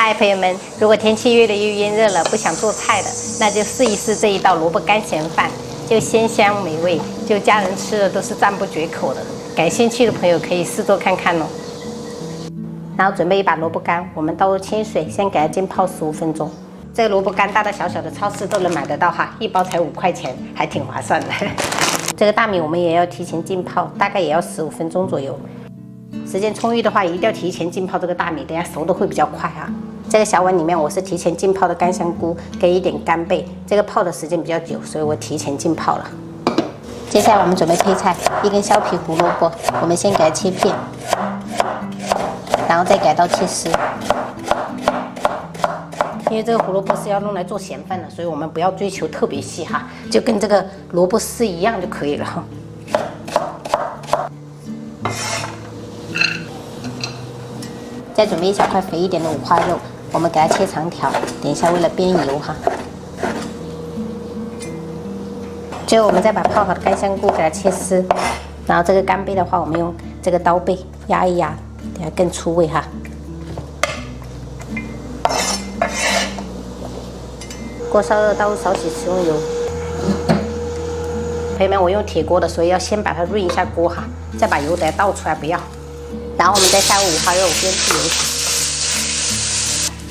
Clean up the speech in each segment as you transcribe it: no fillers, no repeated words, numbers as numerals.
嗨，朋友们，如果天气越来越炎热了，不想做菜的，那就试一试这一道萝卜干咸饭，就鲜香美味，就家人吃了都是赞不绝口的。感兴趣的朋友可以试做看看哦。然后准备一把萝卜干，我们倒入清水，先给它浸泡15分钟。这个萝卜干大大小小的超市都能买得到哈，一包才5块钱，还挺划算的。这个大米我们也要提前浸泡，大概也要15分钟左右。时间充裕的话，一定要提前浸泡这个大米，等下熟的会比较快啊。这个小碗里面我是提前浸泡的干香菇，跟一点干贝，这个泡的时间比较久，所以我提前浸泡了。接下来我们准备配菜，一根削皮胡萝卜，我们先给它切片，然后再给它倒切丝。因为这个胡萝卜是要用来做咸饭的，所以我们不要追求特别细哈，就跟这个萝卜丝一样就可以了。再准备一小块肥一点的五花肉，我们给它切长条，等一下为了煸油哈。最后我们再把泡好的干香菇给它切丝，然后这个干贝的话，我们用这个刀背压一压，等下更出味哈。锅烧热，倒入少许食用油。朋友们，我用铁锅的，所以要先把它润一下锅哈，再把油给它倒出来，不要。然后我们再下入五花肉，煸去油脂。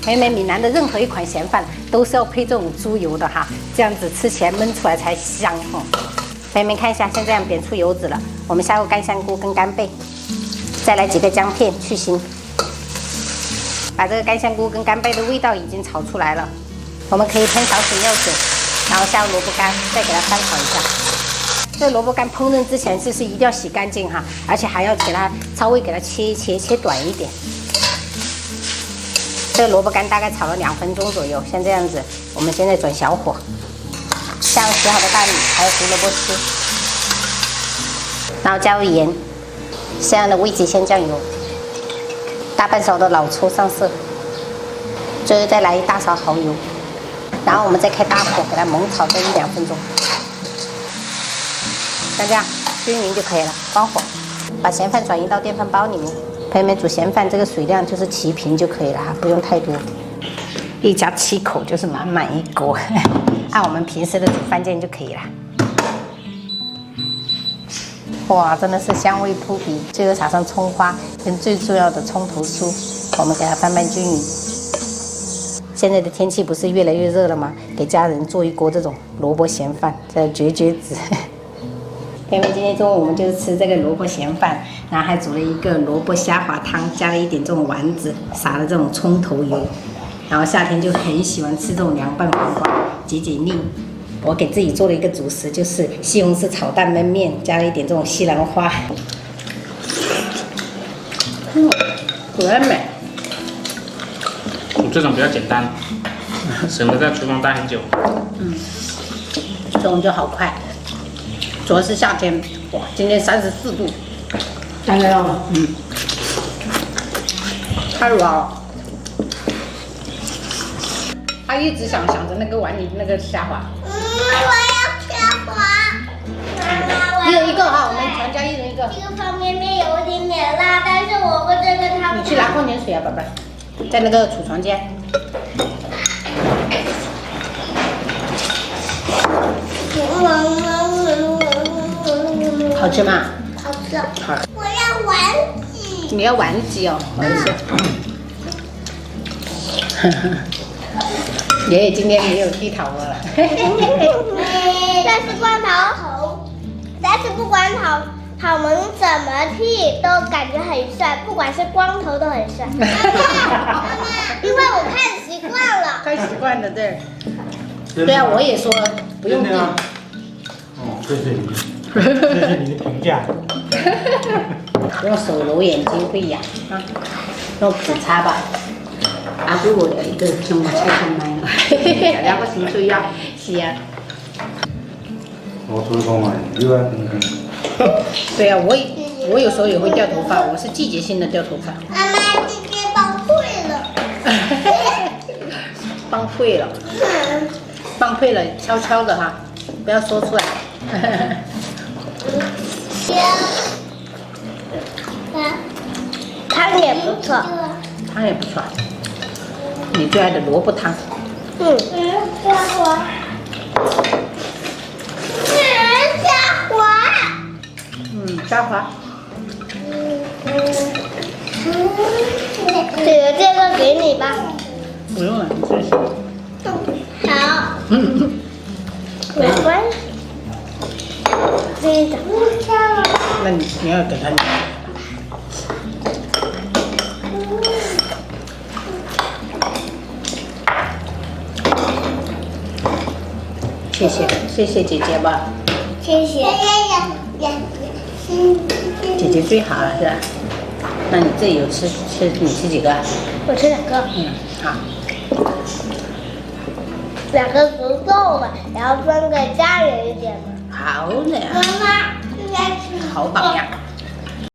朋友们，闽南的任何一款咸饭都是要配这种猪油的哈，这样子吃起来焖出来才香哈。朋友们看一下，像这样煸出油脂了，我们下入干香菇跟干贝，再来几个姜片去腥。把这个干香菇跟干贝的味道已经炒出来了，我们可以喷少许料水，然后下入萝卜干，再给它翻炒一下。这萝卜干烹饪之前就是一定要洗干净哈，而且还要给它稍微给它切一切，切短一点。这个萝卜干大概炒了2分钟左右，像这样子，我们现在转小火，下入洗好的大米，还有胡萝卜丝，然后加入盐，这样的味极鲜酱油，大半勺的老抽上色，最后再来1大勺蚝油，然后我们再开大火给它猛炒个1-2分钟。像这样均匀就可以了，关火，把咸饭转移到电饭煲里面。朋友们，煮咸饭这个水量就是齐平就可以了哈，不用太多。一家7口就是满满一锅，按我们平时的煮饭键就可以了。哇，真的是香味扑鼻，最后撒上葱花跟最重要的葱头酥，我们给它拌拌均匀。现在的天气不是越来越热了吗？给家人做一锅这种萝卜咸饭，这绝子。朋友们，今天中午我们就是吃这个萝卜咸饭，然后还煮了一个萝卜虾滑汤，加了一点这种丸子，撒了这种葱头油。然后夏天就很喜欢吃这种凉拌黄瓜，解解腻。我给自己做了一个主食，就是西红柿炒蛋焖面，加了一点这种西兰花。果然美。煮这种比较简单，省得在厨房待很久。这种就好快。主要是夏天，哇，今天34度，太热了，太软了。他一直想着那个碗里那个虾滑。我要虾滑。一人一个哈，我们全家一人一个。这个方便面有一点点辣，但是我不这个汤。你去拿矿泉水啊，宝贝，在那个储藏间。好吃吗？好吃。好。我要丸子。你要丸子哦，丸子。爷爷今天没有剃头发了。但是光头，但是不光头，我们怎么剃都感觉很帅，不管是光头都很帅。因为我看习惯了。看习惯了，对。对啊，我也说不用剃。哦，谢谢你，谢谢你的评价。用手揉眼睛会痒啊，用纸擦吧。阿姑我一個仲話出咁靚，兩個錢最呀，是啊。我出去买，因为对啊，我有时候也会掉头发，我是季节性的掉头发。妈妈今天帮会了。帮会了，帮会了，悄悄的哈，不要说出来。汤也不错，汤也不错。你最爱的萝卜汤。嗯，嘉华，嘉华，嘉华。姐姐这个给你吧。不用了，你试试。好，没关系。这个，那你要给他。谢谢姐姐吧。谢谢。姐姐最好了是吧？那你这有吃你吃几个？我吃2个。好。2个足够了，然后分给家人一点嘛。好的。妈妈，应该吃。好榜样。